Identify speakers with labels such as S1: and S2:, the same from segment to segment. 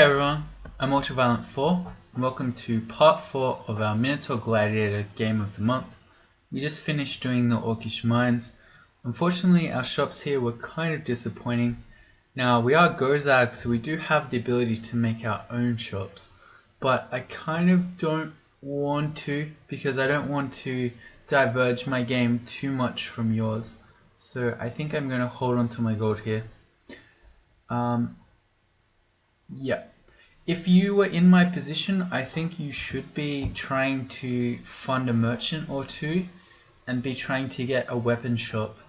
S1: everyone, I'm Ultraviolent4 and welcome to part 4 of our Minotaur Gladiator Game of the Month. We just finished doing the Orcish Mines. Unfortunately our shops here were kind of disappointing. Now we are Gozag, so we do have the ability to make our own shops, but I kind of don't want to because I don't want to diverge my game too much from yours. So I think I'm going to hold on to my gold here. Yeah. If you were in my position, I think you should be trying to fund a merchant or two and be trying to get a weapon shop.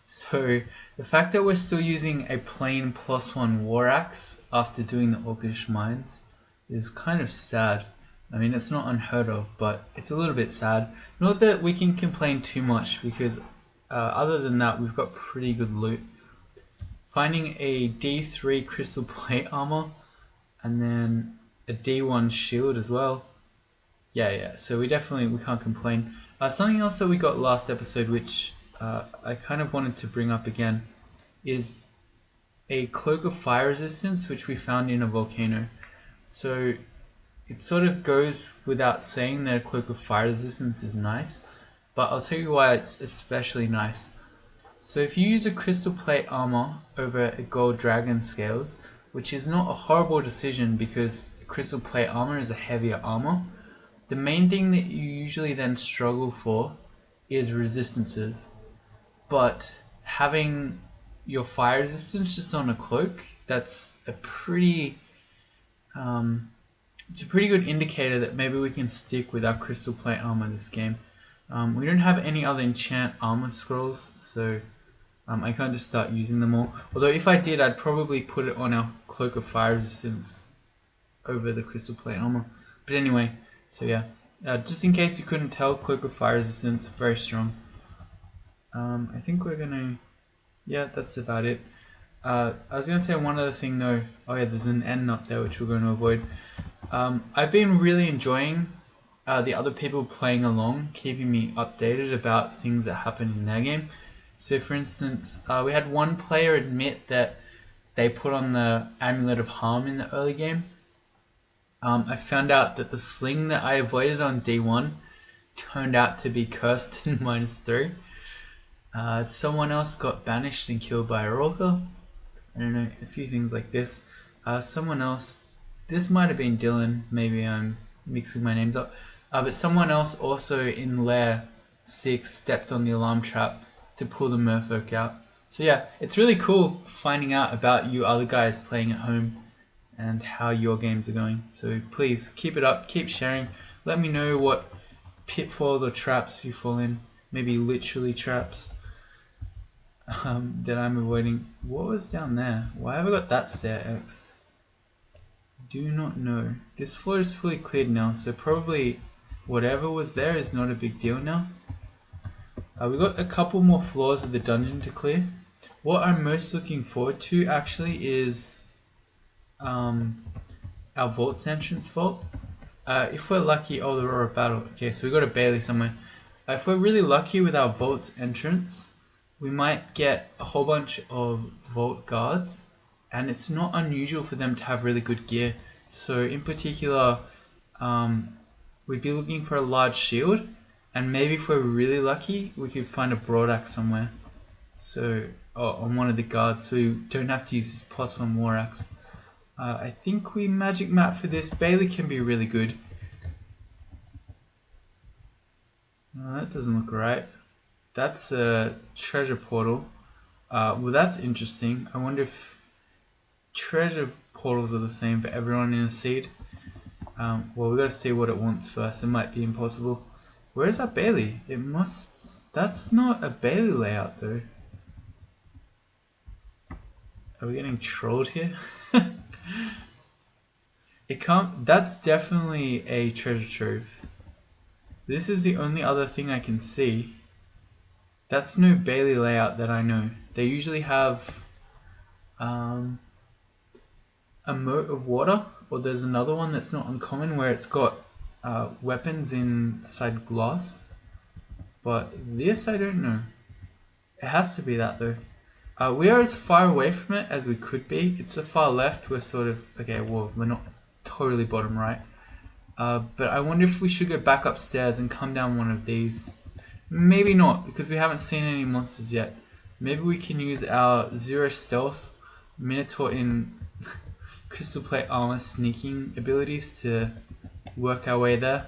S1: So the fact that we're still using a plain +1 war axe after doing the Orcish Mines is kind of sad. I mean, it's not unheard of, but it's a little bit sad. Not that we can complain too much because other than that, we've got pretty good loot. Finding a D3 crystal plate armor and then a D1 shield as well. Yeah, so we can't complain. Something else that we got last episode, which I kind of wanted to bring up again, is a cloak of fire resistance, which we found in a volcano. So it sort of goes without saying that a cloak of fire resistance is nice, but I'll tell you why it's especially nice. So if you use a crystal plate armor over a gold dragon scales, which is not a horrible decision because crystal plate armor is a heavier armor, the main thing that you usually then struggle for is resistances. But having your fire resistance just on a cloak, that's a pretty it's a pretty good indicator that maybe we can stick with our crystal plate armor this game. We don't have any other enchant armor scrolls, so I can't just start using them all. Although if I did, I'd probably put it on our cloak of fire resistance over the crystal plate armor. But anyway, so yeah, just in case you couldn't tell, cloak of fire resistance, very strong. I think we're gonna, yeah, that's about it. I was gonna say one other thing though. Oh yeah, there's an N up there which we're going to avoid. I've been really enjoying the other people playing along, keeping me updated about things that happen in their game. So for instance, we had one player admit that they put on the Amulet of Harm in the early game. I found out that the sling that I avoided on D1 turned out to be cursed in -3. Someone else got banished and killed by a Orca. I don't know, a few things like this. Someone else, this might have been Dylan, maybe I'm mixing my names up, but someone else also in Lair 6 stepped on the alarm trap to pull the merfolk out. So yeah, it's really cool finding out about you other guys playing at home and how your games are going. So please keep it up, keep sharing. Let me know what pitfalls or traps you fall in. Maybe literally traps that I'm avoiding. What was down there? Why have I got that stair X'd? Do not know. This floor is fully cleared now, so probably whatever was there is not a big deal now. We've got a couple more floors of the dungeon to clear. What I'm most looking forward to actually is our vault's entrance vault. If we're lucky, oh, the Aurora Battle. Okay, so we got a Bailey somewhere. If we're really lucky with our vault's entrance, we might get a whole bunch of vault guards, and it's not unusual for them to have really good gear. So in particular, we'd be looking for a large shield, and maybe if we're really lucky, we could find a broad axe somewhere. So, on one of the guards, so we don't have to use this +1 war axe. I think we magic map for this. Bailey can be really good. That doesn't look right. That's a treasure portal. Well, that's interesting. I wonder if treasure portals are the same for everyone in a seed. Well, we gotta see what it wants first. It might be impossible. Where is that Bailey? It must... That's not a Bailey layout though. Are we getting trolled here? It can't... That's definitely a treasure trove. This is the only other thing I can see. That's no Bailey layout that I know. They usually have a moat of water, or there's another one that's not uncommon where it's got weapons inside glass. But this I don't know. It has to be that though. We are as far away from it as we could be. It's the far left. We're sort of, okay, well, we're not totally bottom right. But I wonder if we should go back upstairs and come down one of these. Maybe not, because we haven't seen any monsters yet. Maybe we can use our 0 stealth, Minotaur in crystal plate armor sneaking abilities to work our way there.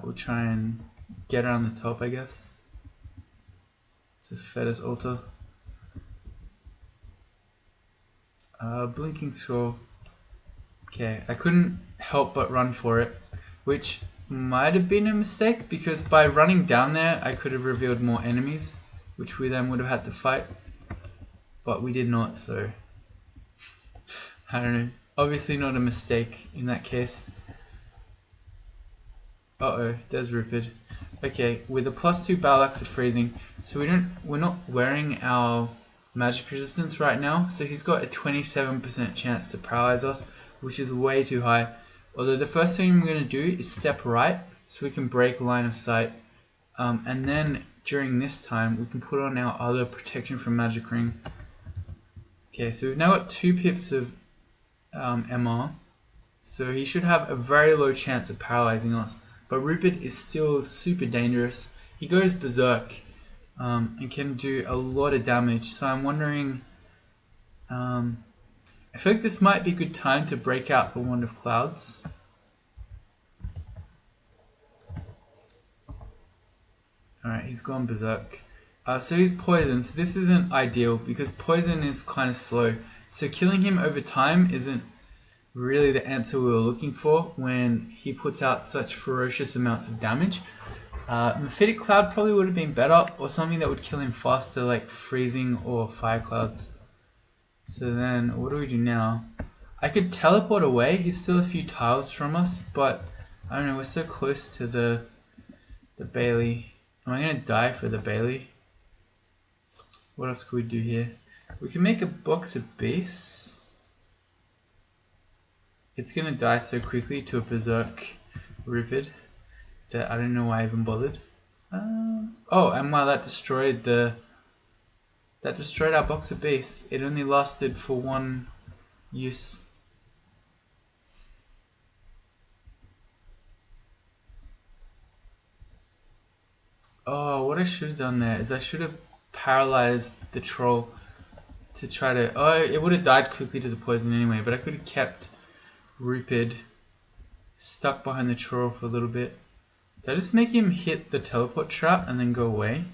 S1: We'll try and get around the top, I guess. It's a Fetus altar. Blinking scroll. Okay, I couldn't help but run for it, which might have been a mistake because by running down there I could have revealed more enemies, which we then would have had to fight, but we did not, so I don't know. Obviously not a mistake in that case. Uh-oh, there's Rupert. Okay, with a +2 battle axe of freezing, so we're not wearing our magic resistance right now, so he's got a 27% chance to paralyze us, which is way too high. Although the first thing I'm going to do is step right so we can break line of sight, and then during this time we can put on our other protection from magic ring. Okay, so we've now got 2 pips of MR, so he should have a very low chance of paralyzing us. But Rupert is still super dangerous. He goes berserk and can do a lot of damage. So I'm wondering, I feel like this might be a good time to break out the Wand of Clouds. Alright, he's gone berserk. So he's poisoned. So this isn't ideal because poison is kind of slow. So killing him over time isn't really the answer we were looking for when he puts out such ferocious amounts of damage. Mephitic Cloud probably would have been better, or something that would kill him faster, like freezing or fire clouds. So then, what do we do now? I could teleport away. He's still a few tiles from us, but I don't know. We're so close to the Bailey. Am I gonna die for the Bailey? What else could we do here? We can make a box of beasts. It's gonna die so quickly to a berserk Rupert that I don't know why I even bothered. Oh, and wow, that destroyed our box of beasts. It only lasted for 1 use. Oh, what I should have done there is I should have paralyzed the troll to try to... Oh, it would have died quickly to the poison anyway, but I could have kept Rupert stuck behind the troll for a little bit. Did I just make him hit the teleport trap and then go away?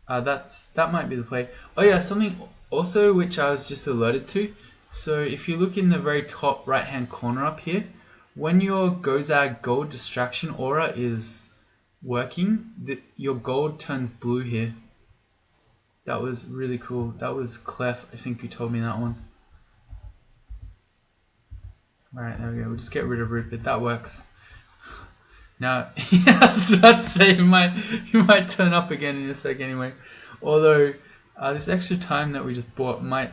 S1: That might be the play. Oh yeah, something also which I was just alerted to. So if you look in the very top right hand corner up here, when your Gozag gold distraction aura is working, your gold turns blue here. That was really cool. That was Clef, I think, who told me that one. Alright, there we go. We'll just get rid of Rupert. That works. Now, I was about to say he might turn up again in a sec anyway. Although, this extra time that we just bought might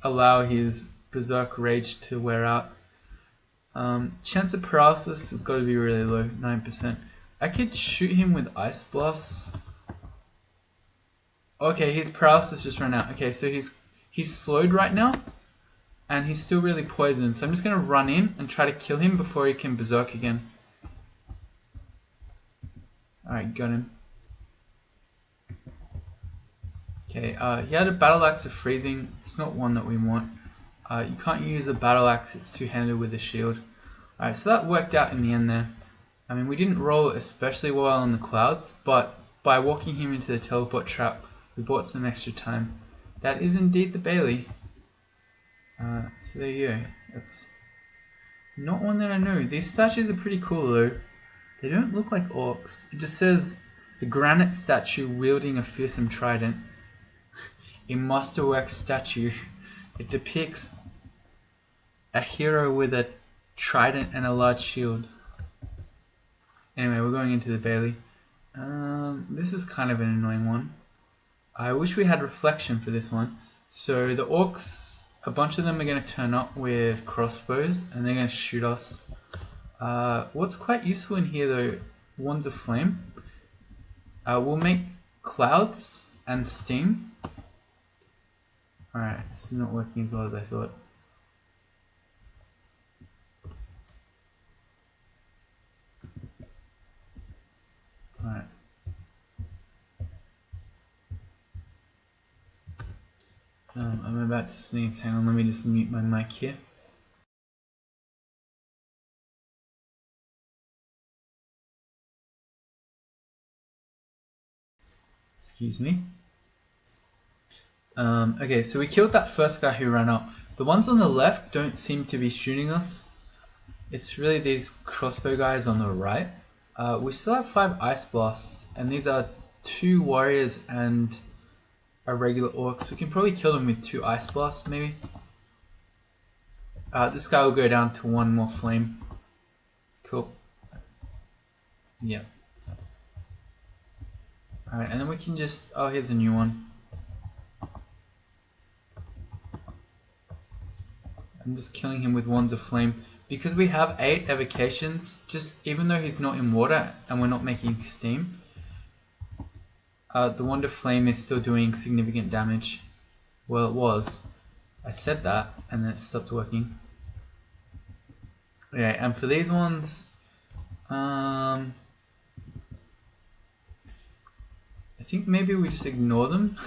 S1: allow his Berserk Rage to wear out. Chance of paralysis has got to be really low, 9%. I could shoot him with Ice Blast. Okay, his paralysis just ran out. Okay, so he's slowed right now. And he's still really poisoned. So I'm just going to run in and try to kill him before he can Berserk again. Alright, got him. Okay, he had a Battle Axe of Freezing. It's not one that we want. You can't use a Battle Axe, it's two-handed with a shield. Alright, so that worked out in the end there. I mean, we didn't roll especially well on the clouds, but by walking him into the teleport trap, we bought some extra time. That is indeed the Bailey. So there you go. That's not one that I know. These statues are pretty cool though. They don't look like orcs. It just says a granite statue wielding a fearsome trident. A masterwork statue. It depicts a hero with a trident and a large shield. Anyway, we're going into the Bailey. This is kind of an annoying one. I wish we had reflection for this one. So the orcs, a bunch of them are going to turn up with crossbows and they're going to shoot us. What's quite useful in here though, Wands of Flame. We'll make clouds and steam. Alright, this is not working as well as I thought. Alright. I'm about to sneeze. Hang on, let me just mute my mic here. Excuse me. Okay, so we killed that first guy who ran up. The ones on the left don't seem to be shooting us. It's really these crossbow guys on the right. We still have 5 ice blasts, and these are 2 warriors and a regular orc. So we can probably kill them with 2 ice blasts, maybe. This guy will go down to 1 more flame. Cool. Yeah. Alright, and then we can just... Oh, here's a new one. I'm just killing him with wands of flame. Because we have 8 evocations, just even though he's not in water and we're not making steam, the wand of flame is still doing significant damage. Well, it was. I said that and then it stopped working. Okay, and for these ones, I think maybe we just ignore them.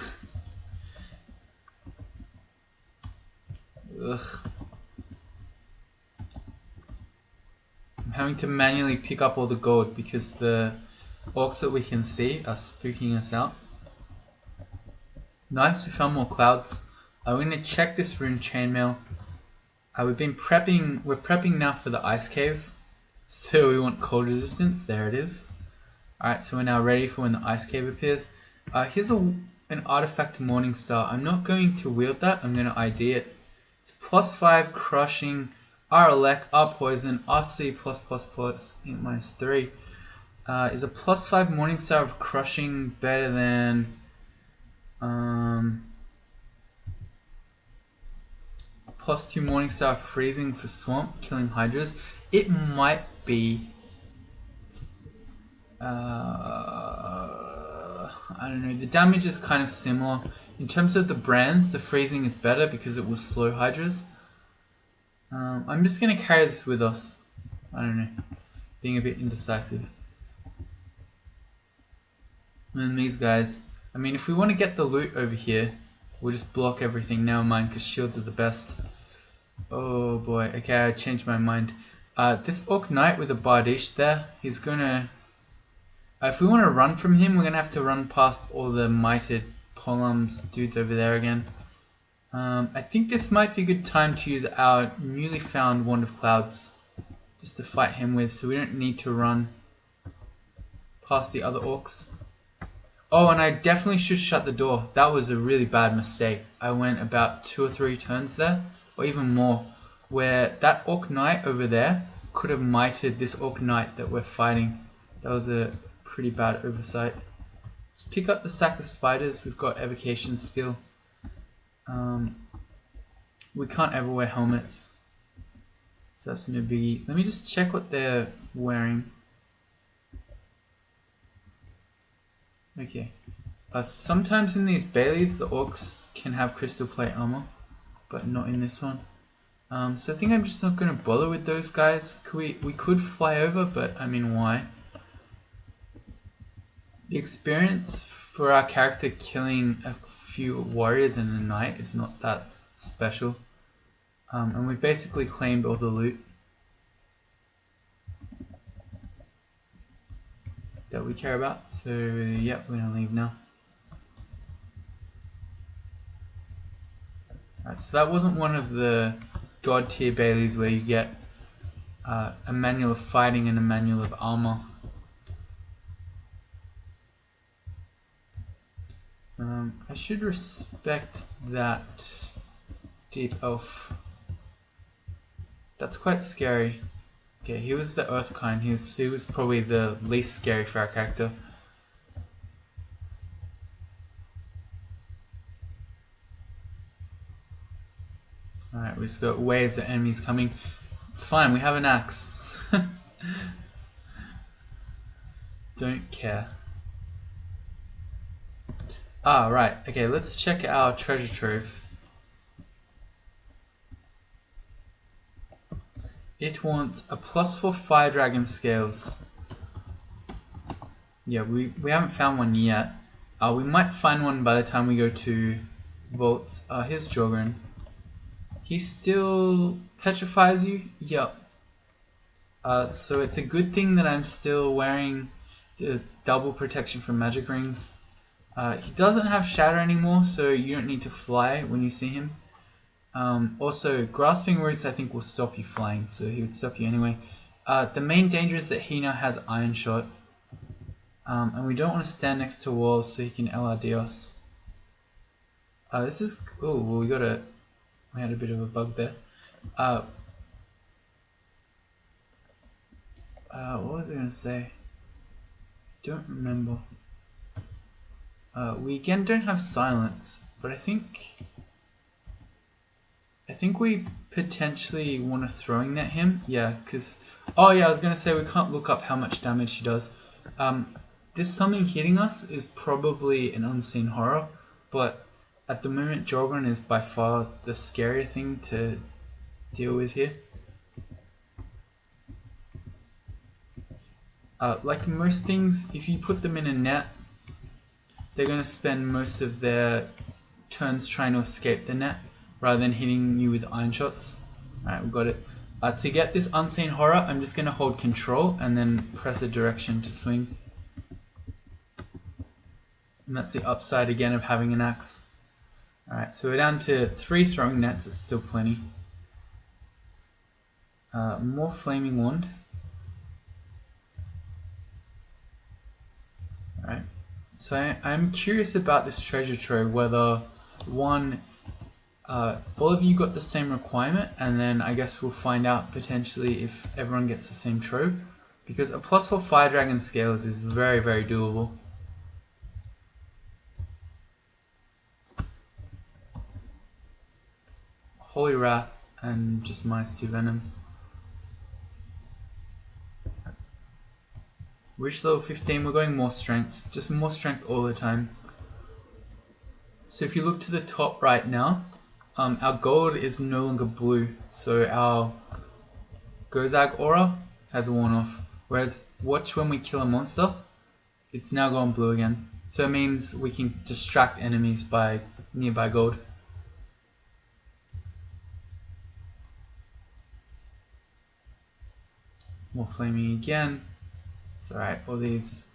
S1: Ugh. I'm having to manually pick up all the gold because the orcs that we can see are spooking us out. Nice, we found more clouds. We're going to check this rune chainmail. We've been prepping, we're prepping now for the ice cave. So we want cold resistance, there it is. Alright, so we're now ready for when the ice cave appears. Here's an artifact Morning Star. I'm not going to wield that, I'm going to ID it. It's +5 crushing, R elect, R poison, RC +++, -3. Is a +5 Morning Star of crushing better than +2 Morning Star of freezing for swamp, killing hydras? It might be. I don't know, the damage is kind of similar. In terms of the brands, the freezing is better because it will slow hydras. I'm just going to carry this with us. I don't know, being a bit indecisive. And then these guys, I mean, if we want to get the loot over here, we'll just block everything. Never mind, because shields are the best. Oh boy, okay, I changed my mind. This Orc Knight with a Bardiche there, he's gonna... if we want to run from him, we're gonna have to run past all the Mighted Polearms dudes over there again. I think this might be a good time to use our newly found Wand of Clouds just to fight him with, so we don't need to run past the other orcs. Oh, and I definitely should shut the door. That was a really bad mistake. I went about 2 or 3 turns there, or even more, where that Orc Knight over there could have mited this Orc Knight that we're fighting. That was a pretty bad oversight. Let's pick up the sack of spiders. We've got evocation skill. We can't ever wear helmets, so that's no biggie. Let me just check what they're wearing. Okay. Sometimes in these Baileys, the orcs can have crystal plate armor, but not in this one. So I think I'm just not going to bother with those guys. We could fly over, but I mean, why? The experience for our character killing a few warriors in a night is not that special. And we basically claimed all the loot that we care about. So yeah, we're going to leave now. Alright, so that wasn't one of the god tier Baileys where you get a manual of fighting and a manual of armor. I should respect that deep elf. That's quite scary. Okay, he was the earth kind. He was probably the least scary for our character. Alright, we just got waves of enemies coming. It's fine, we have an axe. Don't care. Ah, right. Okay, let's check our treasure trove. It wants a +4 fire dragon scales. Yeah, we haven't found one yet. We might find one by the time we go to vaults. Here's Jorgen. He still petrifies you? Yup. So it's a good thing that I'm still wearing the double protection from magic rings. He doesn't have shatter anymore, so you don't need to fly when you see him. Also, grasping roots I think will stop you flying, so he would stop you anyway. The main danger is that he now has iron shot. And we don't want to stand next to walls so he can LRD us. This is... Oh, well, we had a bit of a bug there. What was I going to say? Don't remember. We again don't have silence, but I think we potentially want to throwing net him. Yeah, because... Oh yeah, I was going to say we can't look up how much damage he does. This something hitting us is probably an unseen horror, but at the moment Jorgen is by far the scarier thing to deal with here. Like most things, if you put them in a net, they're going to spend most of their turns trying to escape the net rather than hitting you with iron shots. Alright, we got it. To get this unseen horror, I'm just going to hold control and then press a direction to swing. And that's the upside again of having an axe. Alright, so we're down to 3 throwing nets, it's still plenty. More flaming wand. Alright, so I'm curious about this treasure trove, whether one, all of you got the same requirement, and then I guess we'll find out potentially if everyone gets the same trove. Because a +4 fire dragon scales is very, very doable. Holy Wrath and just -2 venom. Reach level 15, we're going more strength, just more strength all the time. So if you look to the top right now, our gold is no longer blue, so our Gozag aura has worn off. Whereas watch when we kill a monster, it's now gone blue again. So it means we can distract enemies by nearby gold. More flaming again. It's alright, all these...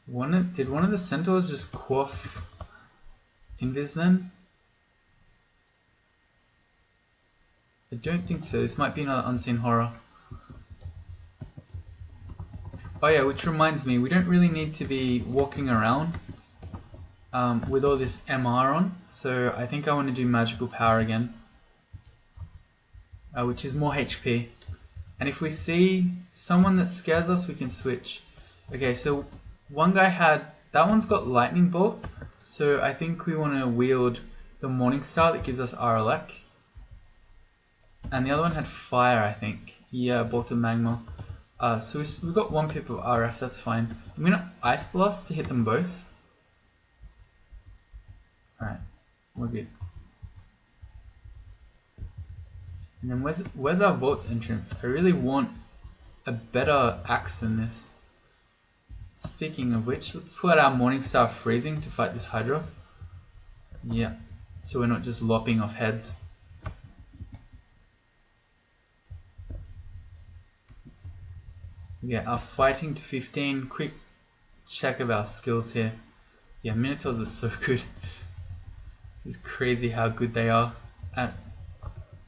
S1: Did one of the centaurs just quaff invis then? I don't think so, this might be another unseen horror. Oh yeah, which reminds me, we don't really need to be walking around with all this MR on, so I think I want to do magical power again, which is more HP. And if we see someone that scares us, we can switch. Okay, so one guy that one's got lightning bolt, so I think we want to wield the morning star that gives us RLX. And the other one had fire, I think. Yeah, bolt of magma. So we've got 1 pip of RF, that's fine. I'm gonna Ice Blast to hit them both. Alright, we're good. And then where's our vault's entrance? I really want a better axe than this. Speaking of which, let's pull out our Morningstar Freezing to fight this Hydra. Yeah, so we're not just lopping off heads. Yeah, our fighting to 15. Quick check of our skills here. Yeah, Minotaurs are so good. This is crazy how good they are at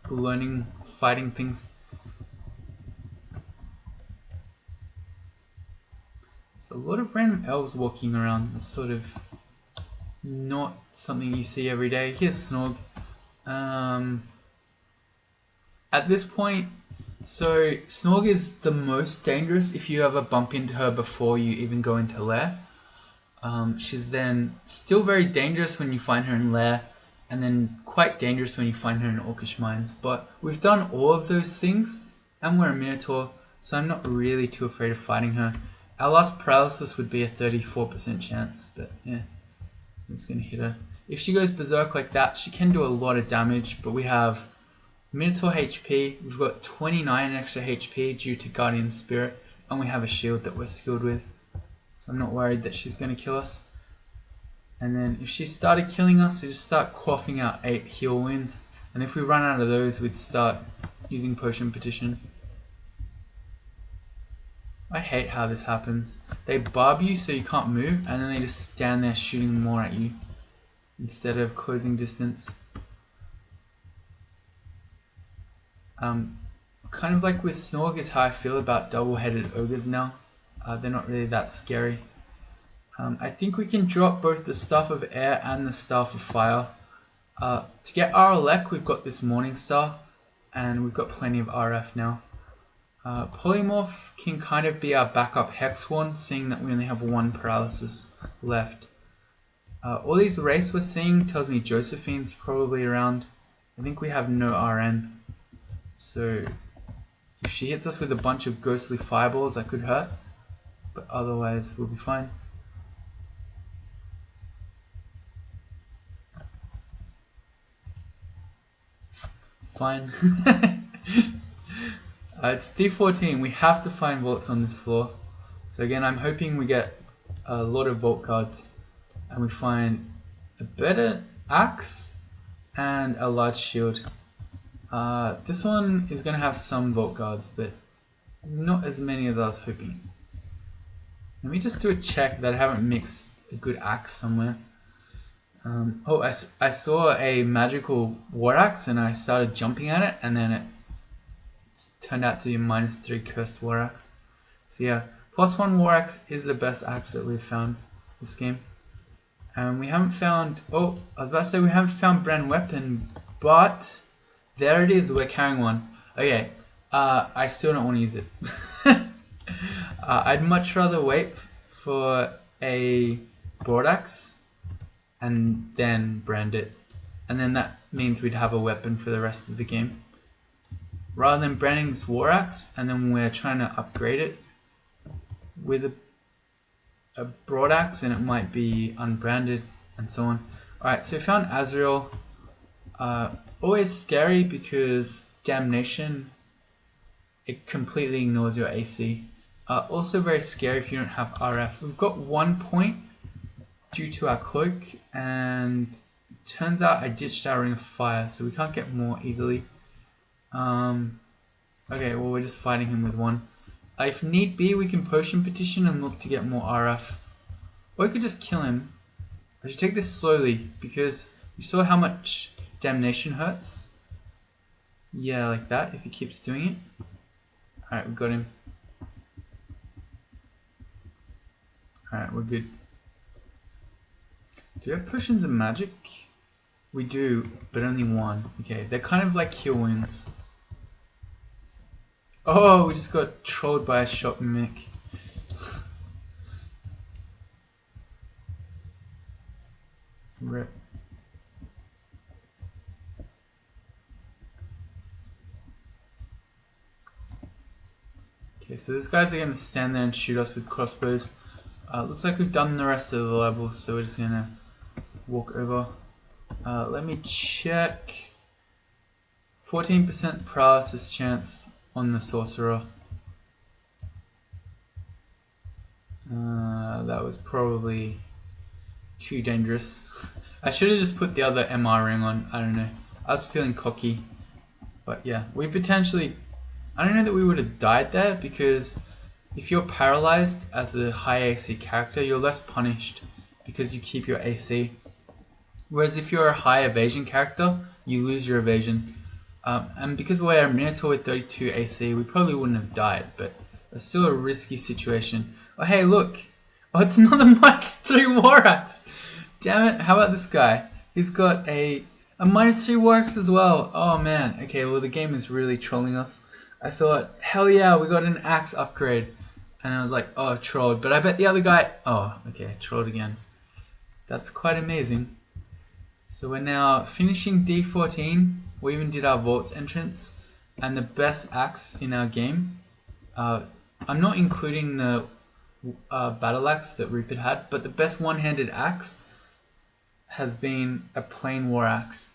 S1: learning fighting things. There's a lot of random elves walking around. It's sort of not something you see every day. Here's Snog. At this point, so Snog is the most dangerous if you ever bump into her before you even go into lair. She's then still very dangerous when you find her in lair, and then quite dangerous when you find her in Orcish Mines. But we've done all of those things, and we're a Minotaur, so I'm not really too afraid of fighting her. Our last paralysis would be a 34% chance, but yeah. I'm just going to hit her. If she goes berserk like that, she can do a lot of damage, but we have Minotaur HP, we've got 29 extra HP due to Guardian Spirit, and we have a shield that we're skilled with. So I'm not worried that she's going to kill us. And then if she started killing us, we just start quaffing out 8 heal wounds. And if we run out of those, we'd start using Potion Petition. I hate how this happens. They barb you so you can't move, and then they just stand there shooting more at you instead of closing distance. Kind of like with Snorg is how I feel about double-headed ogres now. They're not really that scary. I think we can drop both the Staff of Air and the Staff of Fire. To get our elect, we've got this Morning Star, and we've got plenty of RF now. Polymorph can kind of be our backup Hex one, seeing that we only have 1 paralysis left. All these race we're seeing tells me Josephine's probably around. I think we have no RN. So if she hits us with a bunch of ghostly fireballs, that could hurt. But otherwise, we'll be fine. Fine. It's D14. We have to find vaults on this floor. So again, I'm hoping we get a lot of vault cards and we find a better axe and a large shield. This one is going to have some vault guards, but not as many as I was hoping. Let me just do a check that I haven't mixed a good axe somewhere. Oh, I saw a magical war axe and I started jumping at it, and then it turned out to be a -3 cursed war axe. So yeah, +1 war axe is the best axe that we've found this game. And we haven't found, oh, I was about to say we haven't found brand weapon, but there it is, we're carrying one. Okay, I still don't want to use it. I'd much rather wait for a broadaxe and then brand it. And then that means we'd have a weapon for the rest of the game. Rather than branding this war axe and then we're trying to upgrade it with a broadaxe and it might be unbranded and so on. Alright, so we found Azrael. Always scary because Damnation, it completely ignores your AC. Also very scary if you don't have RF. We've got 1 point due to our cloak, and it turns out I ditched our ring of fire, so we can't get more easily. Okay, well we're just fighting him with 1. If need be, we can Potion Petition and look to get more RF. Or we could just kill him. I should take this slowly because you saw how much Damnation hurts. Yeah, like that, if he keeps doing it. Alright, we got him. Alright, we're good. Do we have potions of magic? We do, but only 1. Okay, they're kind of like heal wounds. Oh, we just got trolled by a shop mimic. Rip. Okay, so these guys are going to stand there and shoot us with crossbows. Looks like we've done the rest of the level, so we're just going to walk over. Let me check. 14% paralysis chance on the sorcerer. That was probably too dangerous. I should have just put the other MR ring on. I don't know. I was feeling cocky. But yeah, we potentially... I don't know that we would have died there because if you're paralyzed as a high AC character, you're less punished because you keep your AC. Whereas if you're a high evasion character, you lose your evasion. And because we're a Minotaur with 32 AC, we probably wouldn't have died, but it's still a risky situation. Oh hey, look! Oh, it's another -3 war axe! Damn it, how about this guy? He's got a -3 war axe as well. Oh man, okay, well the game is really trolling us. I thought, hell yeah, we got an axe upgrade. And I was like, oh, trolled. But I bet the other guy... Oh, okay, trolled again. That's quite amazing. So we're now finishing D14. We even did our vault entrance. And the best axe in our game. I'm not including the battle axe that Rupert had. But the best one-handed axe has been a plain war axe.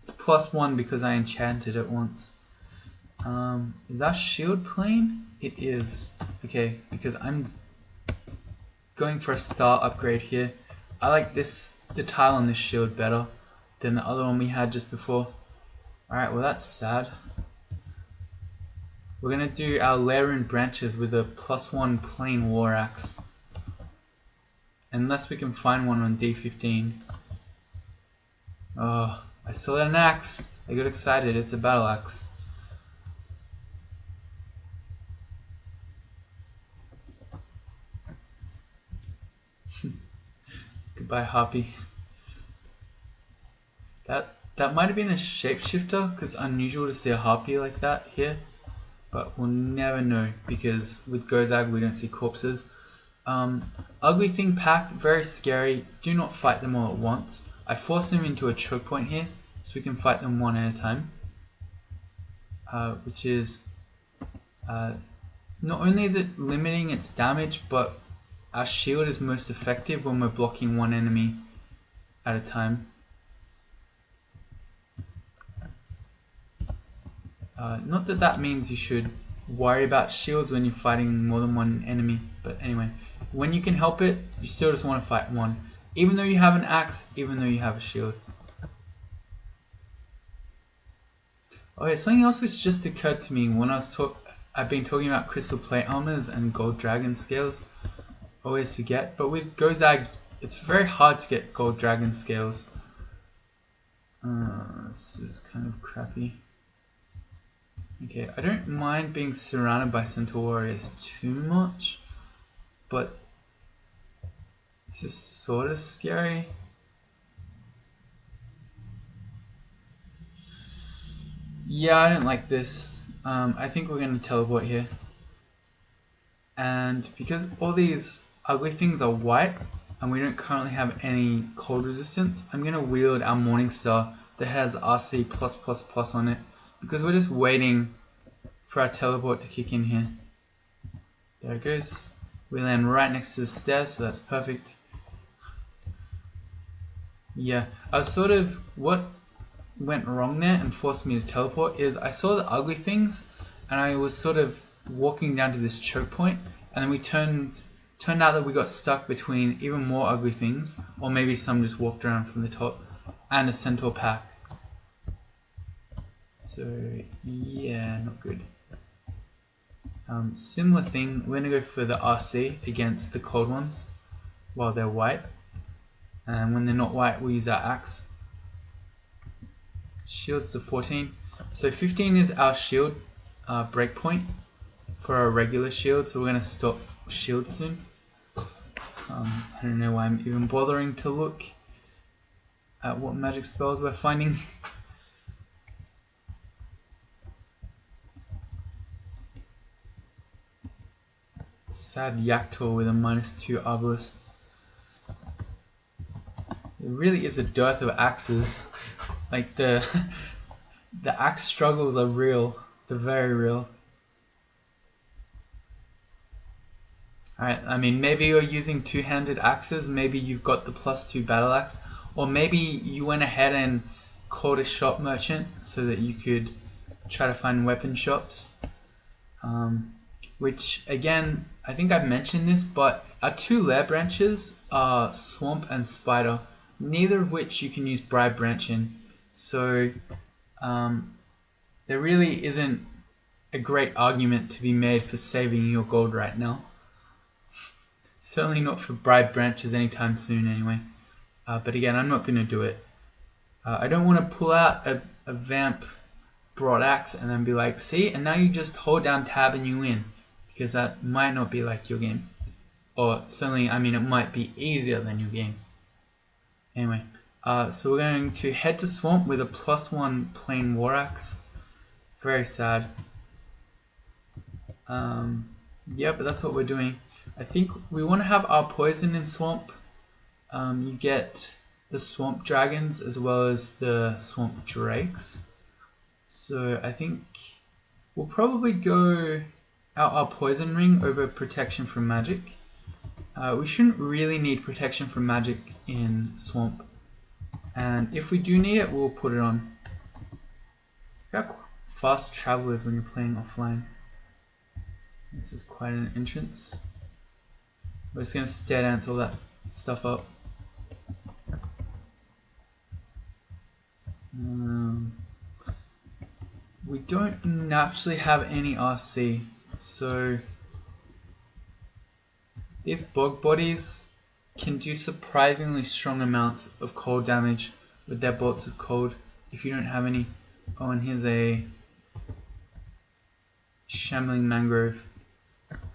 S1: It's +1 because I enchanted it once. Is our shield plain? It is. Okay, because I'm going for a star upgrade here. I like the tile on this shield better than the other one we had just before. Alright, well that's sad. We're gonna do our layer and branches with a +1 plain war axe. Unless we can find one on D15. Oh, I saw an axe. I got excited. It's a battle axe. Goodbye, Harpy. That might have been a shapeshifter, because it's unusual to see a Harpy like that here. But we'll never know, because with Gozag we don't see corpses. Ugly Thing Pack, very scary. Do not fight them all at once. I force them into a choke point here, so we can fight them one at a time. Which is... not only is it limiting its damage, but our shield is most effective when we're blocking one enemy at a time. Not that that means you should worry about shields when you're fighting more than one enemy, but anyway, when you can help it, you still just want to fight one, even though you have an axe, even though you have a shield. Okay, something else which just occurred to me when I've been talking about crystal plate armors and gold dragon scales. Always forget, but with Gozag, it's very hard to get gold dragon scales. This is kind of crappy. Okay, I don't mind being surrounded by Centaur Warriors too much, but it's just sort of scary. Yeah, I don't like this. I think we're going to teleport here. And because all these ugly things are white, and we don't currently have any cold resistance, I'm going to wield our Morningstar that has RC+++ on it, because we're just waiting for our teleport to kick in here. There it goes. We land right next to the stairs, so that's perfect. Yeah, what went wrong there and forced me to teleport is I saw the ugly things, and I was sort of walking down to this choke point, and then we turned out that we got stuck between even more ugly things, or maybe some just walked around from the top, and a Centaur pack. So yeah, not good. Similar thing, we're going to go for the RC against the cold ones while they're white, and when they're not white we'll use our axe. Shields to 14, so 15 is our shield breakpoint for our regular shield, so we're going to stop shield soon. I don't know why I'm even bothering to look at what magic spells we're finding. Sad Yaktor with a -2 Arbalist. There really is a dearth of axes. Like the axe struggles are real. They're very real. Alright, I mean maybe you're using two-handed axes, maybe you've got the +2 battle axe, or maybe you went ahead and called a shop merchant so that you could try to find weapon shops. Which again, I think I've mentioned this, but our two lair branches are Swamp and Spider, neither of which you can use Bribe Branch in. So there really isn't a great argument to be made for saving your gold right now. Certainly not for Bribe Branches anytime soon anyway. But again, I'm not going to do it. I don't want to pull out a Vamp Broadaxe and then be like, see, and now you just hold down tab and you win. Because that might not be like your game. Or certainly, I mean, it might be easier than your game. Anyway, so we're going to head to Swamp with a +1 plain war axe. Very sad. Yeah, but that's what we're doing. I think we want to have our poison in Swamp. You get the Swamp Dragons as well as the Swamp Drakes. So I think we'll probably go out our poison ring over protection from magic. We shouldn't really need protection from magic in Swamp. And if we do need it, we'll put it on. Look how fast travel is when you're playing offline. This is quite an entrance. We're just going to stair dance all that stuff up. We don't naturally have any RC, so these bog bodies can do surprisingly strong amounts of cold damage with their bolts of cold if you don't have any. Oh, and here's a shambling mangrove.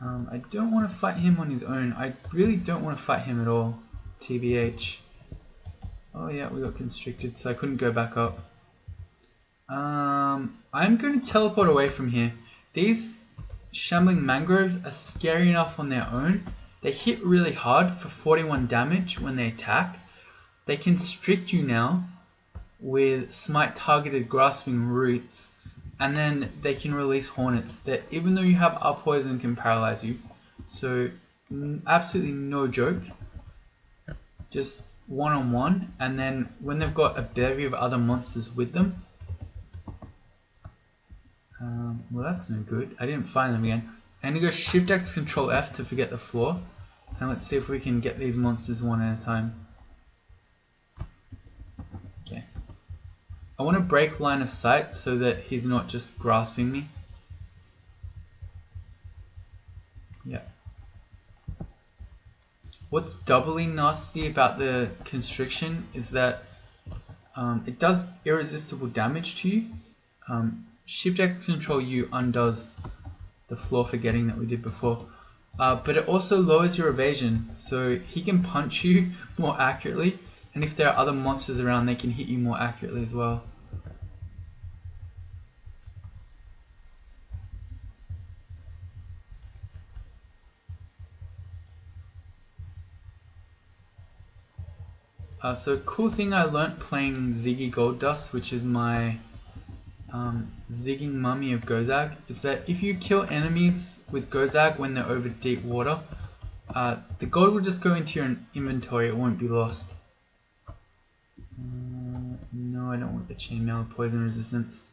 S1: I don't want to fight him on his own. I really don't want to fight him at all. TBH. Oh yeah, we got constricted, so I couldn't go back up. I'm going to teleport away from here. These shambling mangroves are scary enough on their own. They hit really hard for 41 damage when they attack. They constrict you now with smite targeted grasping roots, and then they can release hornets that, even though you have our poison, can paralyze you. So absolutely no joke. Just one-on-one, and then when they've got a bevy of other monsters with them, well, that's no good. I didn't find them again. I'm gonna go Shift X Control F to forget the floor, and let's see if we can get these monsters one at a time. Okay. I want to break line of sight so that he's not just grasping me. Yeah. What's doubly nasty about the constriction is that it does irresistible damage to you. Shift X Control U undoes the floor forgetting that we did before. But it also lowers your evasion, so he can punch you more accurately, and if there are other monsters around, they can hit you more accurately as well. So cool thing I learnt playing Ziggy Gold Dust, which is my zigging mummy of Gozag, is that if you kill enemies with Gozag when they're over deep water, the gold will just go into your inventory, it won't be lost. No, I don't want the chainmail poison resistance.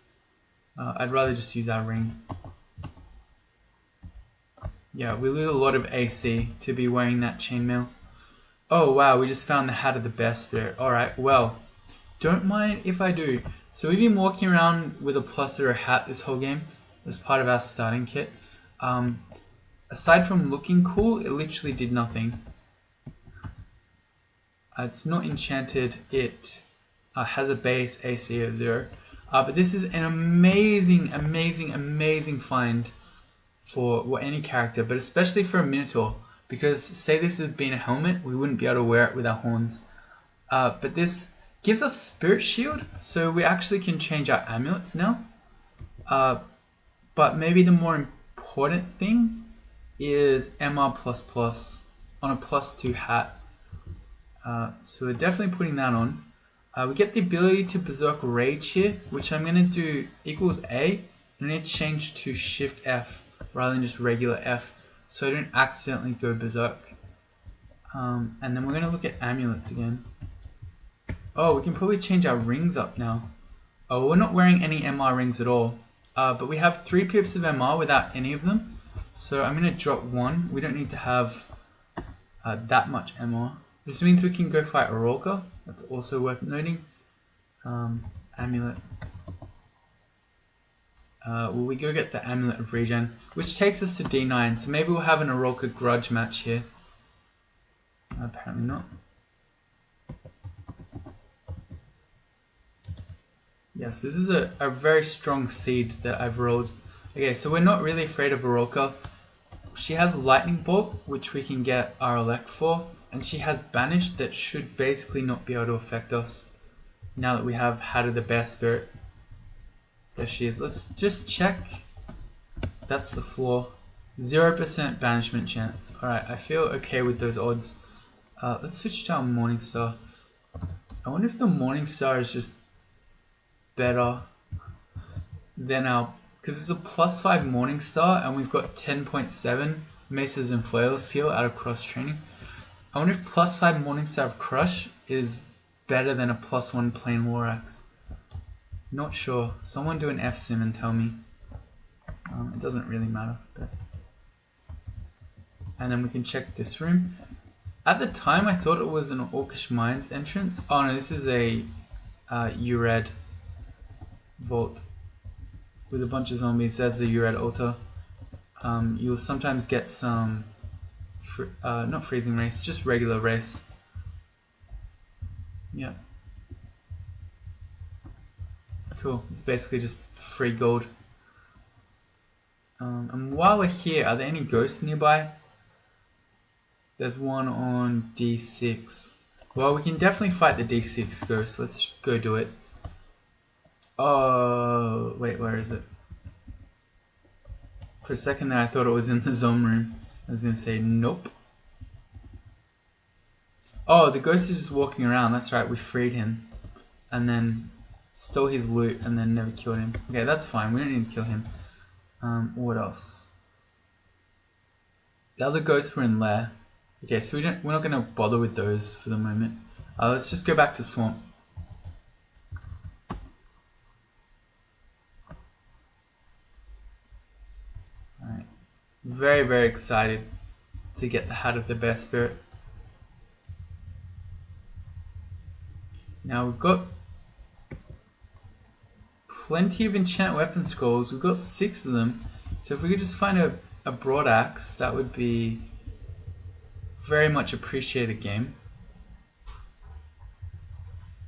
S1: I'd rather just use our ring. Yeah, we lose a lot of AC to be wearing that chainmail. Oh wow, we just found the hat of the bear spirit. Alright, well, don't mind if I do. So we've been walking around with a +0 hat this whole game as part of our starting kit. Aside from looking cool, it literally did nothing. It's not enchanted, it has a base AC of 0. But this is an amazing, amazing, amazing find for any character, but especially for a Minotaur. Because say this had been a helmet, we wouldn't be able to wear it with our horns. But this gives us Spirit Shield, so we actually can change our amulets now. But maybe the more important thing is MR++ on a +2 hat. So we're definitely putting that on. We get the ability to Berserk Rage here, which I'm going to do equals A. I'm going to change to Shift F rather than just regular F, so I don't accidentally go Berserk. And then we're going to look at amulets again. Oh, we can probably change our rings up now. Oh, we're not wearing any MR rings at all. But we have 3 pips of MR without any of them. So I'm going to drop 1. We don't need to have that much MR. This means we can go fight Aurora. That's also worth noting. Amulet. Well, we go get the Amulet of Regen, which takes us to D9. So maybe we'll have an Aurora grudge match here. Apparently not. Yes, this is a very strong seed that I've rolled. Okay, so we're not really afraid of Aurora. She has Lightning Bolt, which we can get our elect for, and she has Banish that should basically not be able to affect us now that we have Hat of the Bear Spirit. There she is. Let's just check. That's the floor. 0% banishment chance. Alright, I feel okay with those odds. Let's switch to our Morningstar. I wonder if the Morningstar is just better than our... Because it's a +5 Morningstar and we've got 10.7 Maces and Flails here out of cross training. I wonder if +5 Morningstar of Crush is better than a +1 plain war axe. Not sure. Someone do an FSim and tell me. It doesn't really matter. But... And then we can check this room. At the time, I thought it was an Orcish Mines entrance. Oh no, this is a Ured vault with a bunch of zombies. That's the Ured altar. You'll sometimes get some, not freezing race, just regular race. Yeah. Cool. It's basically just free gold. And while we're here, are there any ghosts nearby? There's one on D6. Well, we can definitely fight the D6 ghost. Let's go do it. Oh, wait, where is it? For a second there, I thought it was in the zone room. I was going to say, nope. Oh, the ghost is just walking around. That's right, we freed him. And then stole his loot and then never killed him. Okay, that's fine. We don't need to kill him. What else? The other ghosts were in lair. Okay, so we're not going to bother with those for the moment. Let's just go back to swamp. Alright. Very, very excited to get the Hat of the Bear Spirit. Now we've got plenty of enchant weapon scrolls. We've got 6 of them. So if we could just find a broad axe, that would be very much appreciated game.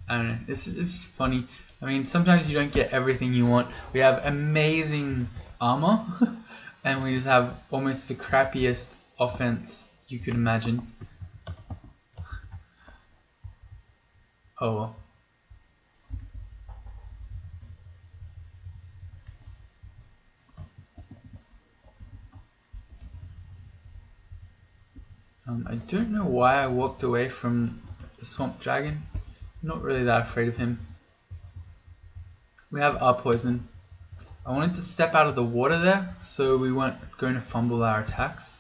S1: I don't know, it's funny. I mean, sometimes you don't get everything you want. We have amazing armor and we just have almost the crappiest offense you could imagine. Oh well. I don't know why I walked away from the swamp dragon. Not really that afraid of him. We have our poison. I wanted to step out of the water there, so we weren't going to fumble our attacks.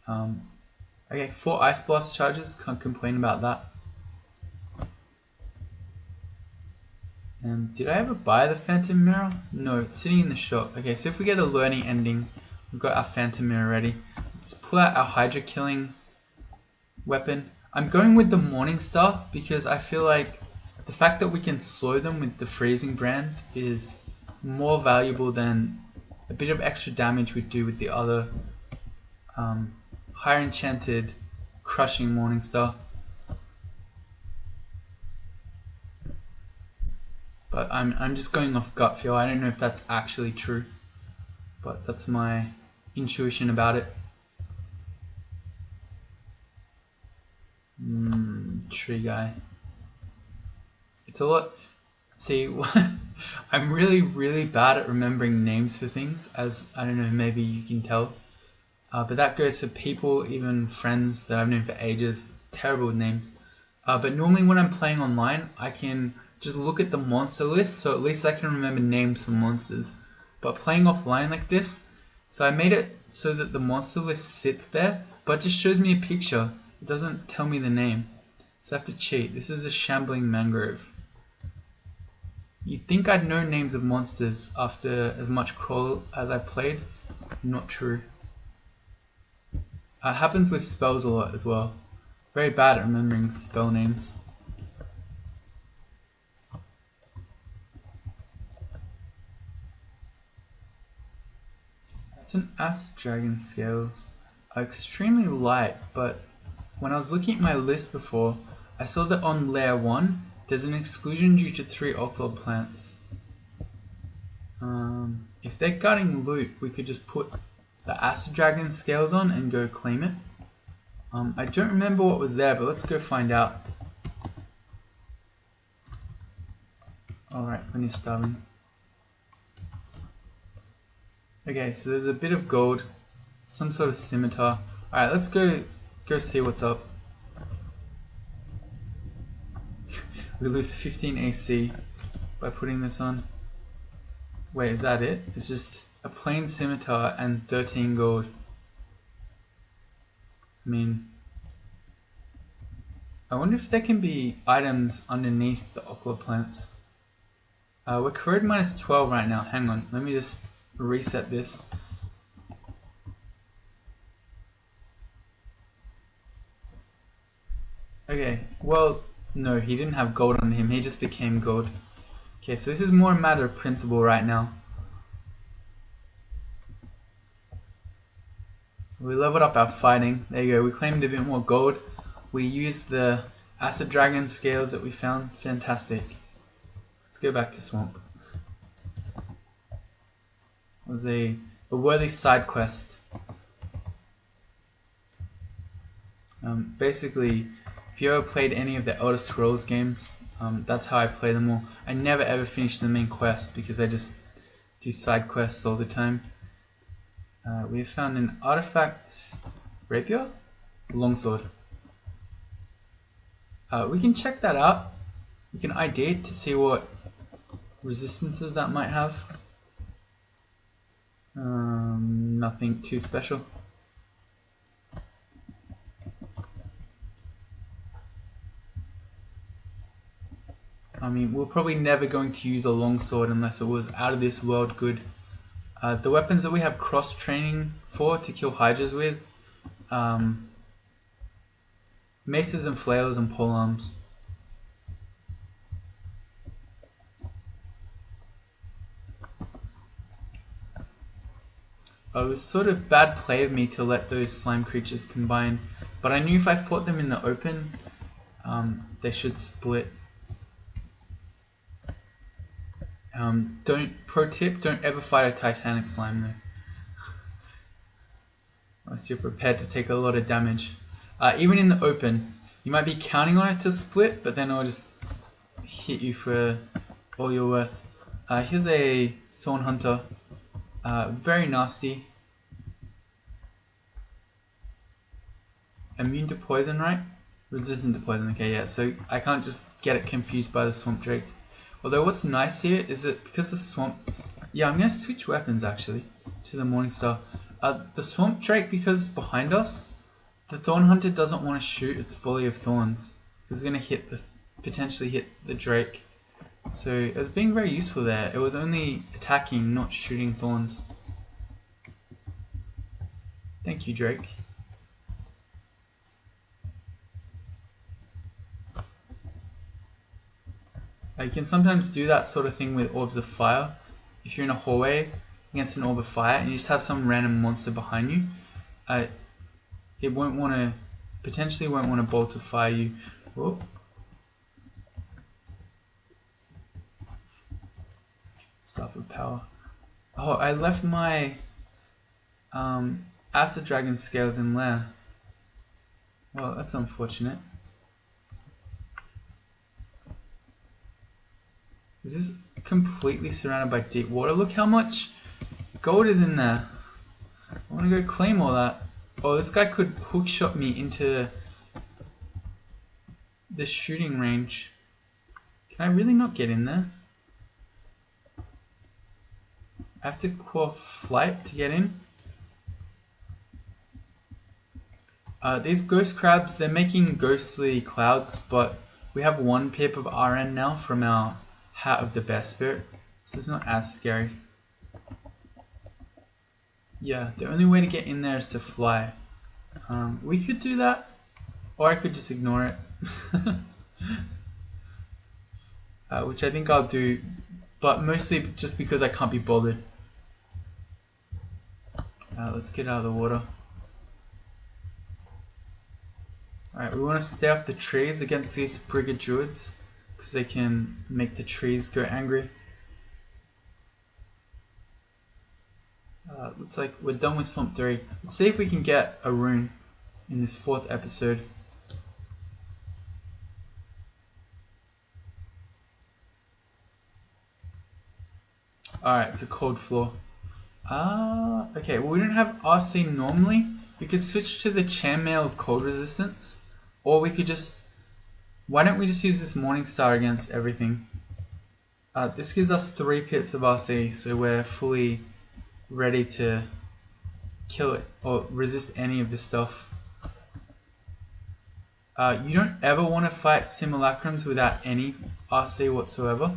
S1: Okay, 4 ice blast charges. Can't complain about that. And did I ever buy the phantom mirror? No, it's sitting in the shop. Okay, so if we get a learning ending, we've got our phantom mirror ready. Let's pull out our Hydra killing weapon. I'm going with the Morningstar because I feel like the fact that we can slow them with the freezing brand is more valuable than a bit of extra damage we do with the other higher enchanted crushing Morningstar. But I'm just going off gut feel. I don't know if that's actually true, but that's my intuition about it. Tree guy. It's a lot. See, I'm really bad at remembering names for things, as I don't know, maybe you can tell. But that goes for people, even friends that I've known for ages. Terrible with names. But normally when I'm playing online, I can just look at the monster list, so at least I can remember names for monsters. But playing offline like this, so I made it so that the monster list sits there, but it just shows me a picture. It doesn't tell me the name. So I have to cheat. This is a shambling mangrove. You'd think I'd know names of monsters after as much crawl as I played. Not true. It happens with spells a lot as well. Very bad at remembering spell names. It's an acid dragon scales. Are extremely light, but when I was looking at my list before, I saw that on layer 1, there's an exclusion due to 3 Oclod plants. If they're gutting loot, we could just put the acid dragon scales on and go claim it. I don't remember what was there, but let's go find out. Alright, when you're starving. Okay, so there's a bit of gold, some sort of scimitar. Alright, let's go see what's up. We lose 15 AC by putting this on. Wait, is that it? It's just a plain scimitar and 13 gold. I mean, I wonder if there can be items underneath the ochre plants. We're corrode minus 12 right now. Hang on, let me just reset this. Okay, well, no, he didn't have gold on him. He just became gold. Okay, so this is more a matter of principle right now. We leveled up our fighting. There you go. We claimed a bit more gold. We used the acid dragon scales that we found. Fantastic. Let's go back to swamp. It was a worthy side quest. Basically, if you ever played any of the Elder Scrolls games, that's how I play them all. I never ever finish the main quest because I just do side quests all the time. We found an artifact rapier, longsword. We can check that out. We can ID it to see what resistances that might have. Nothing too special. I mean, we're probably never going to use a longsword unless it was out of this world good. The weapons that we have cross training for to kill hydras with, maces and flails and polearms. It was sort of bad play of me to let those slime creatures combine, but I knew if I fought them in the open, they should split. Pro tip, don't ever fight a titanic slime though. Unless you're prepared to take a lot of damage. Even in the open, you might be counting on it to split, but then it'll just hit you for all you're worth. Here's a Thorn Hunter. Very nasty. Immune to poison, right? Resistant to poison, okay, yeah. So I can't just get it confused by the Swamp Drake. Although what's nice here is that because the Swamp... Yeah, I'm going to switch weapons actually to the Morningstar. The Swamp Drake, because it's behind us, the Thorn Hunter doesn't want to shoot its volley of thorns. It's going to potentially hit the Drake. So it was being very useful there. It was only attacking, not shooting thorns. Thank you, Drake. You can sometimes do that sort of thing with orbs of fire. If you're in a hallway against an orb of fire and you just have some random monster behind you, it potentially won't want to bolt to fire you. Whoa. Staff of power. Oh, I left my acid dragon scales in lair. Well, that's unfortunate. Is this completely surrounded by deep water? Look how much gold is in there. I want to go claim all that. Oh, this guy could hookshot me into the shooting range. Can I really not get in there? I have to call flight to get in. These ghost crabs, they're making ghostly clouds, but we have 1 pip of RN now from our Hat of the Bear Spirit, so it's not as scary. Yeah, the only way to get in there is to fly. We could do that, or I could just ignore it. Which I think I'll do, but mostly just because I can't be bothered. Let's get out of the water. Alright, we want to stay off the trees against these Brigid Druids, because they can make the trees go angry. Looks like we're done with Swamp 3. Let's see if we can get a rune in this 4th episode. Alright, it's a cold floor. Okay, well we don't have RC normally. We could switch to the chainmail of cold resistance. Or we could just... Why don't we just use this Morningstar against everything? This gives us 3 pips of RC, so we're fully ready to kill it or resist any of this stuff. You don't ever want to fight simulacrums without any RC whatsoever,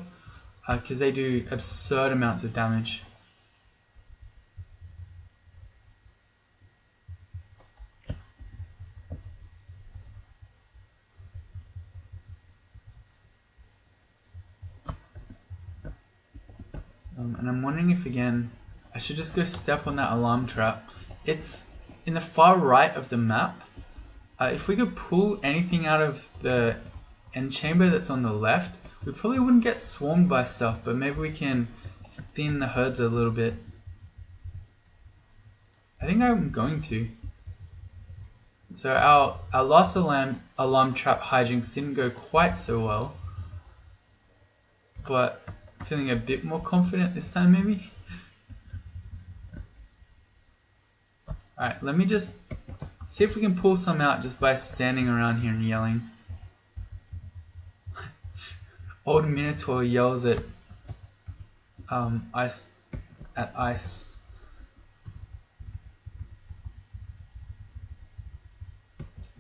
S1: because they do absurd amounts of damage. And I'm wondering if again I should just go step on that alarm trap. It's in the far right of the map. If we could pull anything out of the end chamber that's on the left, we probably wouldn't get swarmed by stuff, but maybe we can thin the herds a little bit. I think I'm going to. So our last alarm trap hijinks didn't go quite so well, but feeling a bit more confident this time maybe. Alright, let me just see if we can pull some out just by standing around here and yelling. Old Minotaur yells at ice.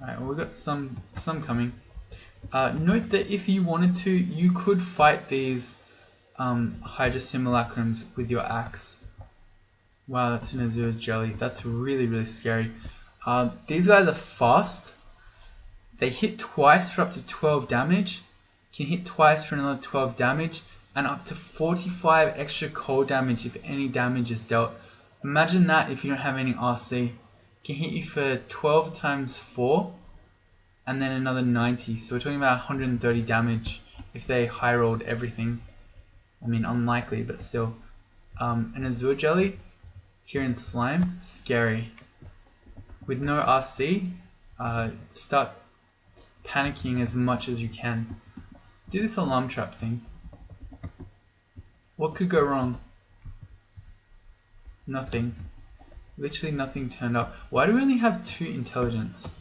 S1: Alright, well, we got some coming. Note that if you wanted to, you could fight these Hydra simulacrums with your axe. Wow, that's an Azur's jelly. That's really, really scary. These guys are fast. They hit twice for up to 12 damage, can hit twice for another 12 damage, and up to 45 extra cold damage if any damage is dealt. Imagine that if you don't have any RC. Can hit you for 12 times 4, and then another 90. So we're talking about 130 damage if they high rolled everything. I mean, unlikely, but still. An Azure jelly here in slime, scary. With no RC, start panicking as much as you can. Let's do this alarm trap thing. What could go wrong? Nothing. Literally nothing turned up. Why do we only have 2 intelligence?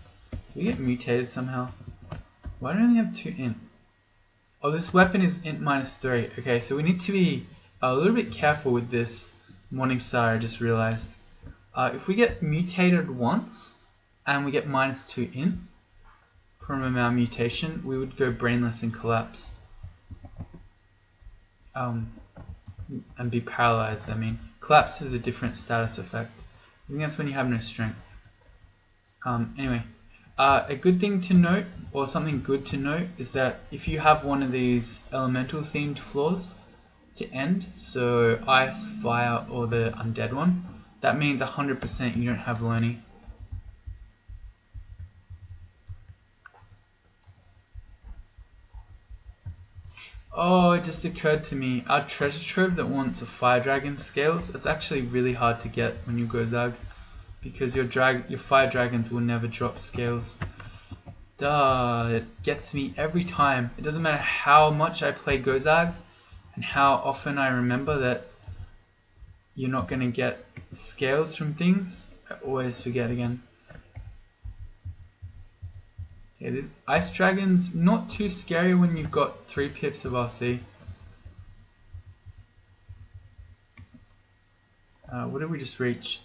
S1: Did we get mutated somehow? Why do we only have 2 int? Oh, this weapon is int -3. Okay, so we need to be a little bit careful with this Morningstar, I just realized. If we get mutated once, and we get -2 int from our mutation, we would go brainless and collapse. And be paralyzed, I mean. Collapse is a different status effect. I think that's when you have no strength. Anyway, a good thing to note, or something good to note, is that if you have one of these elemental themed floors to end, so ice, fire, or the undead one, that means 100% you don't have Loney. Oh, it just occurred to me, our treasure trove that wants a fire dragon scales, it's actually really hard to get when you go Zag, because your fire dragons will never drop scales. Duh, it gets me every time. It doesn't matter how much I play Gozag and how often I remember that you're not going to get scales from things. I always forget again. It is Ice Dragons, not too scary when you've got 3 pips of RC. What did we just reach?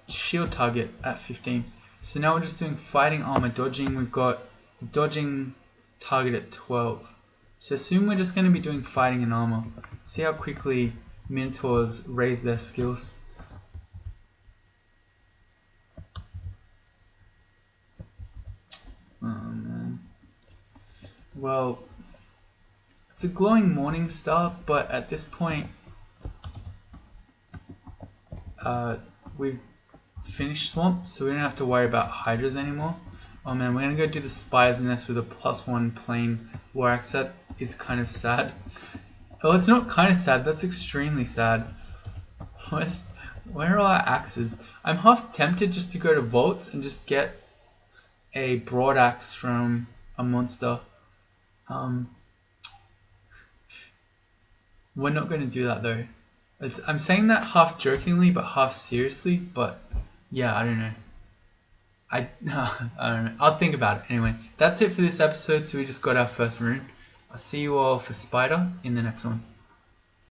S1: Shield target at 15. So now we're just doing fighting armor dodging. We've got dodging target at 12. So assume we're just going to be doing fighting and armor. See how quickly Minotaurs raise their skills. Oh man. Well, it's a glowing morning star, but at this point, we've finished swamp, so we don't have to worry about hydras anymore. Oh man, we're gonna go do the spider's nest with a +1 plain war axe. That is kind of sad. Oh, it's not kind of sad, that's extremely sad. Where are our axes? I'm half tempted just to go to vaults and just get a broad axe from a monster. We're not going to do that though. I'm saying that half jokingly but half seriously, but yeah, I don't know. I don't know. I'll think about it. Anyway, that's it for this episode. So we just got our first rune. I'll see you all for Spider in the next one.